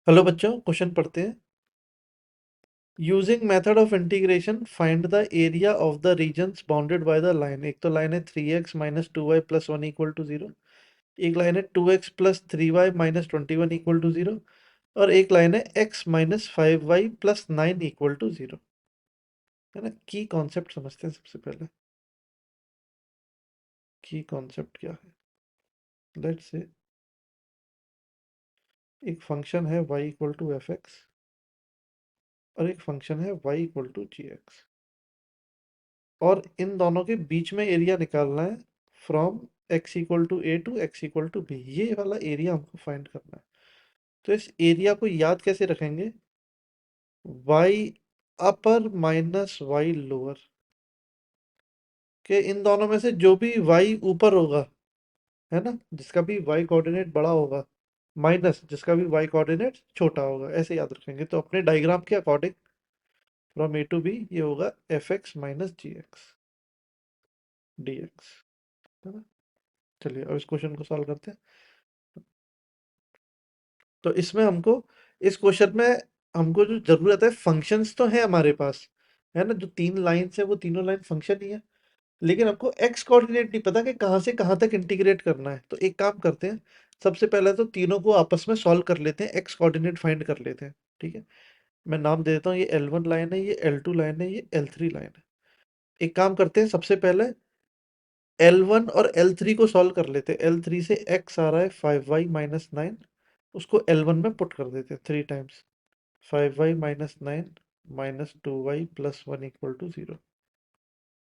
Hello बच्चों, question पढ़ते हैं। Using method of integration find the area of the regions bounded by the line. एक तो line है 3x minus 2y plus 1 equal to 0। एक line है 2x plus 3y minus 21 equal to 0। और एक लाइन है x minus 5y plus 9 equal to 0। है ना। की कॉन्सेप्ट समझते हैं सबसे पहले। की कॉन्सेप्ट क्या है? लेट्स से एक फंक्शन है y equal to f x और एक फंक्शन है y equal to g x, और इन दोनों के बीच में एरिया निकालना है from x equal to a to x equal to b. ये वाला एरिया हमको फाइंड करना है। तो इस एरिया को याद कैसे रखेंगे? y अपर माइनस y लोअर के इन दोनों में से जो भी y ऊपर होगा, है ना, जिसका भी y कोऑर्डिनेट बड़ा होगा, माइनस जिसका भी y कोऑर्डिनेट छोटा होगा, ऐसे याद रखेंगे। तो अपने डायग्राम के according from a to b ये होगा f x minus g x d x. है ना। चलिए अब इस क्वेश्चन को सॉल्व करते हैं। तो इसमें हमको, इस क्वेश्चन में हमको जो जरूरत है, फंक्शंस तो है हमारे पास, है ना। जो तीन लाइंस है वो तीनों लाइन फंक्शन ही है, लेकिन हमको एक्स कोऑर्डिनेट नहीं पता कि कहाँ से कहाँ तक इंटीग्रेट करना है। तो एक काम करते हैं, सबसे पहले तो तीनों को आपस में सॉल्व कर लेते हैं, एक्स कोऑर्डिनेट फाइंड कर लेते हैं। ठीक है, मैं नाम दे देता हूँ। ये L1 लाइन है, ये L2 लाइन है, ये L3 लाइन है। एक काम करते हैं, सबसे पहले L1 और L3 को सॉल्व कर लेते हैं। L3 से x आ रहा है 5y माइनस 9, उसको L1 में पुट कर देते हैं 3 times. 5y minus 9 minus 2y plus 1 equal to 0।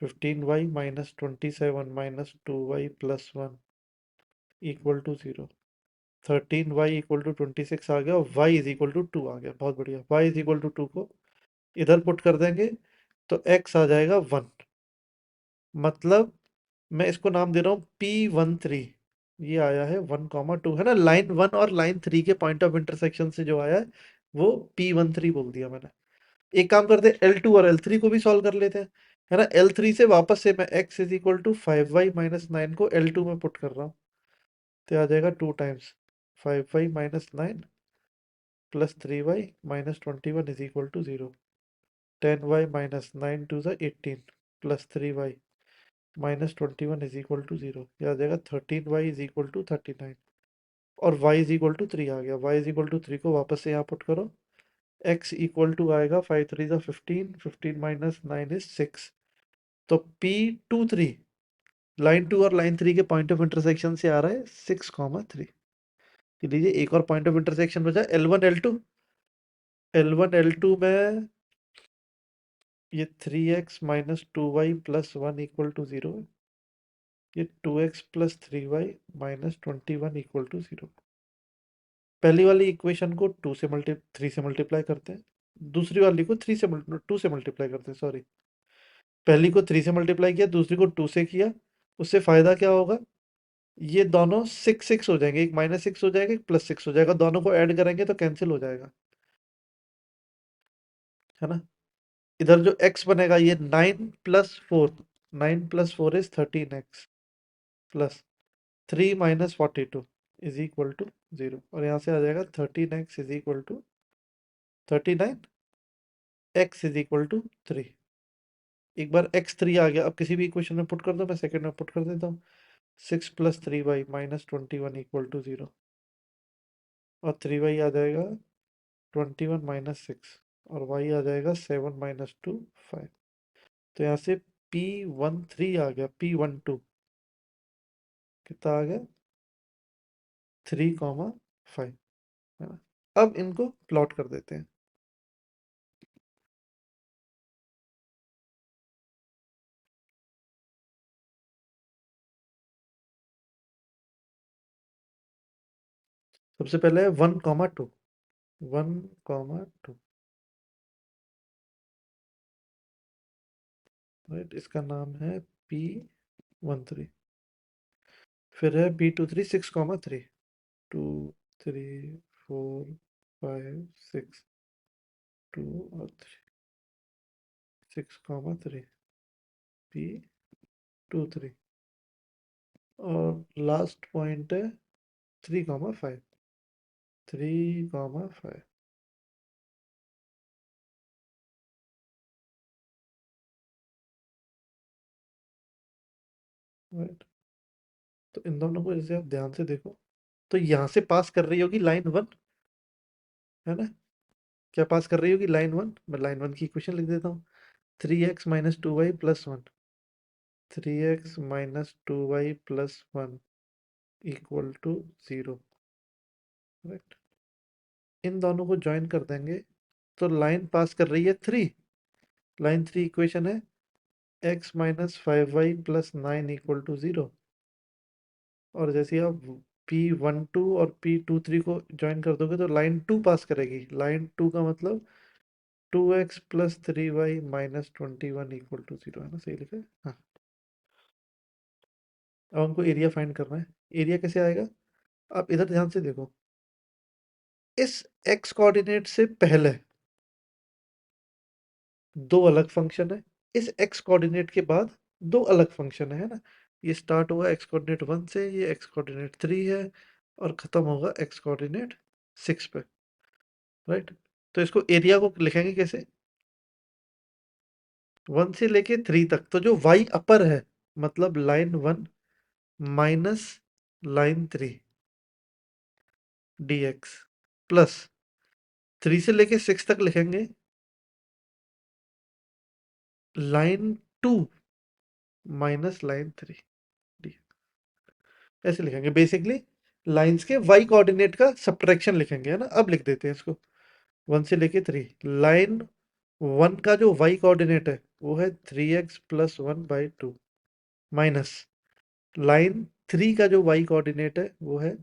15y minus 27 minus 2y plus 1 equal to 0। 13y equal to 26 आ गया और y इज इक्वल टू 2 आ गया। बहुत बढ़िया। y इज इक्वल टू 2 को इधर पुट कर देंगे तो x आ जाएगा 1। मतलब मैं इसको नाम दे रहा हूँ P13। ये आया है 1, 2, है ना। लाइन 1 और लाइन 3 के पॉइंट ऑफ इंटरसेक्शन से जो आया है वो P13 बोल दिया मैंने। एक काम करते हैं, L2 और L3 को भी सॉल्व कर लेते हैं, है ना। L3 से वापस से मैं x is equal to 5y minus 9 को L2 में पुट कर रहा हूँ, तो आ जाएगा 2 times 5y minus 9 plus 3y minus 21 is equal to 0। 10y minus 9 to the 18 plus 3y minus 21 is equal to 0। यह आ जाएगा 13y इज इक्वल टू 39। और y इज इक्वल टू 3 आ गया। y इज इक्वल टू 3 को वापस से यहाँ put करो। x equal to आएगा 5 3 ज़ा 15, 15 माइनस 9 इज 6। तो P23 लाइन 2 और लाइन 3 के पॉइंट ऑफ इंटरसेक्शन से आ रहा है 6, 3। लीजिए एक और पॉइंट ऑफ इंटरसेक्शन बचा L1 L2। L1 L2 में ये 3x minus 2y plus 1 equal to 0 है। ये 2x plus 3y minus 21 equal to 0। पहली वाली इक्वेशन को 3 से मल्टीप्लाई करते हैं, दूसरी वाली को 2 से मल्टीप्लाई करते हैं, सॉरी। पहली को 3 से मल्टीप्लाई किया, दूसरी को 2 से किया। उससे फायदा क्या होगा? ये दोनों 6 हो जाएंगे, एक -6 हो जाएगा, एक +6 हो जाएगा। दोनों को ऐड करेंगे तो कैंसिल हो जाएगा, है ना। इधर जो x बनेगा ये 9 + 4 is 13x plus 3 minus 42 is equal to 0। और यहाँ से आ जाएगा 13x is equal to 39, x is equal to 3। एक बार x3 आ गया, अब किसी भी इक्वेशन में पुट कर दो। मैं सेकंड में पुट कर देता हूँ। 6 + 3y माइनस 21 इक्वल टू 0। और 3y आ जाएगा 21 माइनस 6, और y आ जाएगा 7 माइनस 2 5। तो यहाँ से P13 आ गया। P12 कितना आ गया? 3, 5, है ना। अब इनको प्लॉट कर देते हैं। सबसे पहले है 1, 2, 1, 2, राइट। इसका नाम है P13। फिर है P23 6, 3, 2, 3, 4, 5, 6, 2 और 3, 6, 3, P23। और लास्ट पॉइंट है 3, 5। 3, 5। राइट। तो इन दोनों को जैसे आप ध्यान से देखो, तो यहाँ से पास कर रही होगी लाइन 1, है ना? क्या पास कर रही होगी लाइन 1? मैं लाइन 1 की इक्वेशन लिख देता हूँ। 3x - 2y + 1। 3x - 2y + 1 equal to 0। Right. इन दोनों को ज्वाइन कर देंगे तो लाइन पास कर रही है 3। लाइन 3 इक्वेशन है x - 5y + 9 इक्वल टू 0। और जैसे आप P12 और P23 को ज्वाइन कर दोगे तो लाइन 2 पास करेगी। लाइन 2 का मतलब 2x + 3y - 21 इक्वल टू 0, है ना? सही लिखा है? हाँ। अब हमको एरिया फाइंड करना है। एरिया कैसे आएगा? आप इधर ध्यान से देखो, इस x कोऑर्डिनेट से पहले दो अलग फंक्शन है, इस x कोऑर्डिनेट के बाद दो अलग फंक्शन है ना? ये स्टार्ट हुआ x कोऑर्डिनेट 1 से, ये x कोऑर्डिनेट 3 है, और खत्म होगा x कोऑर्डिनेट 6 पे। राइट। तो इसको एरिया को लिखेंगे कैसे? 1 से लेके 3 तक, तो जो y अपर है, मतलब line 1 minus line 3 dx, plus 3 से लेके 6 तक लिखेंगे लाइन 2 माइनस लाइन 3 डी। ऐसे लिखेंगे बेसिकली। लाइंस के वाई कोऑर्डिनेट का सब्ट्रैक्शन लिखेंगे, है ना? अब लिख देते हैं इसको। 1 से लेके 3, लाइन 1 का जो वाई कोऑर्डिनेट है वो है 3x + 1/2, माइनस लाइन 3 का जो वाई कोऑर्डिनेट है वो है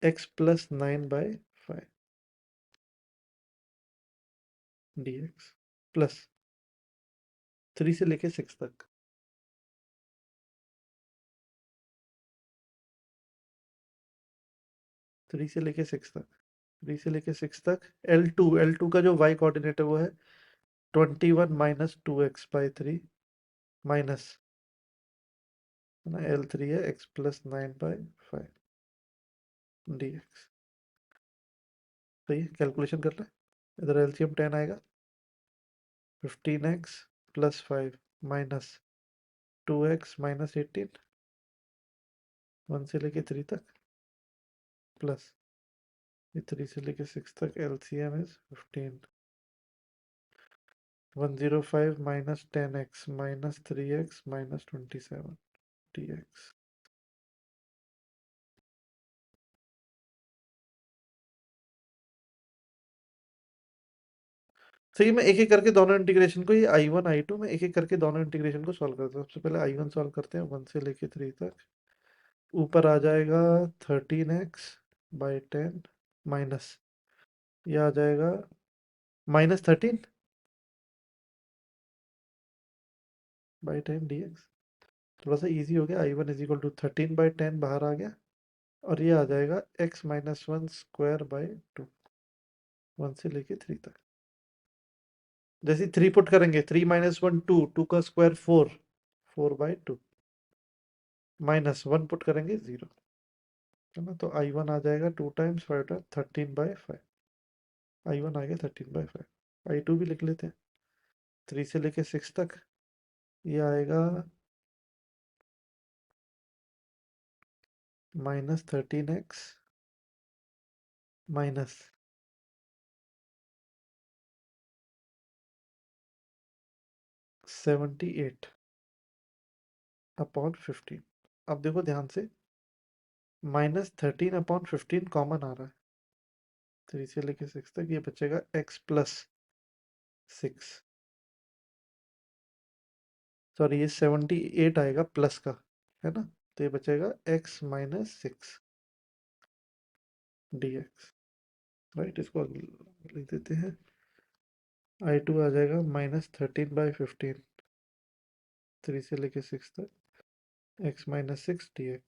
x + 9/5 dx, प्लस 3 से लेके 6 तक। 3 से लेके 6 तक L2 का जो y कोऑर्डिनेट है वो है 21 - 2x/3 माइनस, है ना? L3 है x + 9/5 dx। सही है? कैलकुलेशन कर ले। इधर एलसीएम 10 आएगा। 15x + 5 माइनस 2x - 18, 1 से लेके 3 तक, प्लस 3 से लेके 6 तक। LCM is 15। 105 - 10x - 3x - 27 dx। सही। मैं एक एक करके दोनों इंटीग्रेशन को, ये I1 I2 में एक एक करके दोनों इंटीग्रेशन को सॉल्व करता हूँ। सबसे पहले I1 सॉल्व करते हैं। 1 से लेके 3 तक। ऊपर आ जाएगा 13x/10 माइनस, ये आ जाएगा -13/10 dx। थोड़ा सा इजी हो गया। I1 = 13/10 बाहर आ गया, और ये आ जाएगा x - 1² 1 से लेके 3 तक। जैसे 3 पुट करेंगे, 3 - 1 2, 2 का स्क्वायर 4, 4/2, माइनस 1 पुट करेंगे 0, है ना? तो I1 आ जाएगा 2 टाइम्स 5 टाइम्स 13/5। I1 आ गया 13/5। I2 भी लिख लेते हैं। 3 से लेके 6 तक, ये आएगा -13x माइनस 78/15। अब देखो ध्यान से, -13/15 कॉमन आ रहा है। 3 से लेके 6 तक, ये बचेगा x + 6। सॉरी, ये 78 आएगा प्लस का, है ना? तो ये बचेगा x - 6 dx। राइट। इसको लिख देते हैं। I2 आ जाएगा -13/15, 3 से लेके 6 तक, x - 6 dx।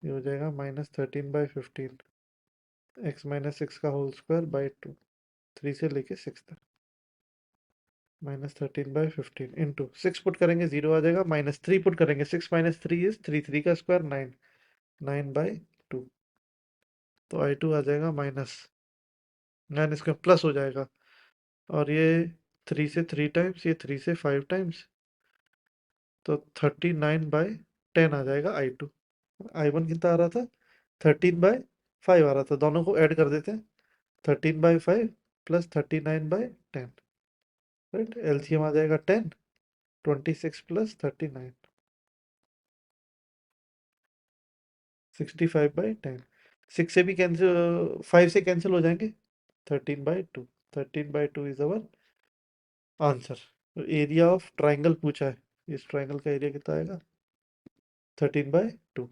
ये हो जाएगा -13/15, x - 6 का होल स्क्वायर बाई 2, 3 से लेके 6 तक, -13/15 इंटू 6 पुट करेंगे 0 आ जाएगा, -3 पुट करेंगे 6 - 3 इज 3, 3 का स्क्वायर 9, 9/2। तो I2 आ जाएगा माइनस, यानी इसका प्लस हो जाएगा। और ये 3 से 3 टाइम्स, ये 3 से 5 टाइम्स, तो 39/10 आ जाएगा I2। I1 कितना आ रहा था? 13/5 आ रहा था। दोनों को ऐड कर देते हैं, 13/5 प्लस 39/10, राइट। एलसीएम आ जाएगा 10, 26 प्लस 39, 65/10। 6 से भी कैंसिल, 5 से कैंसिल हो जाएंगे, 13/2। 13/2 is our answer. Area of triangle पूछा है, इस ट्राइंगल का एरिया कितना आएगा? 13/2।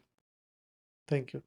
Thank you.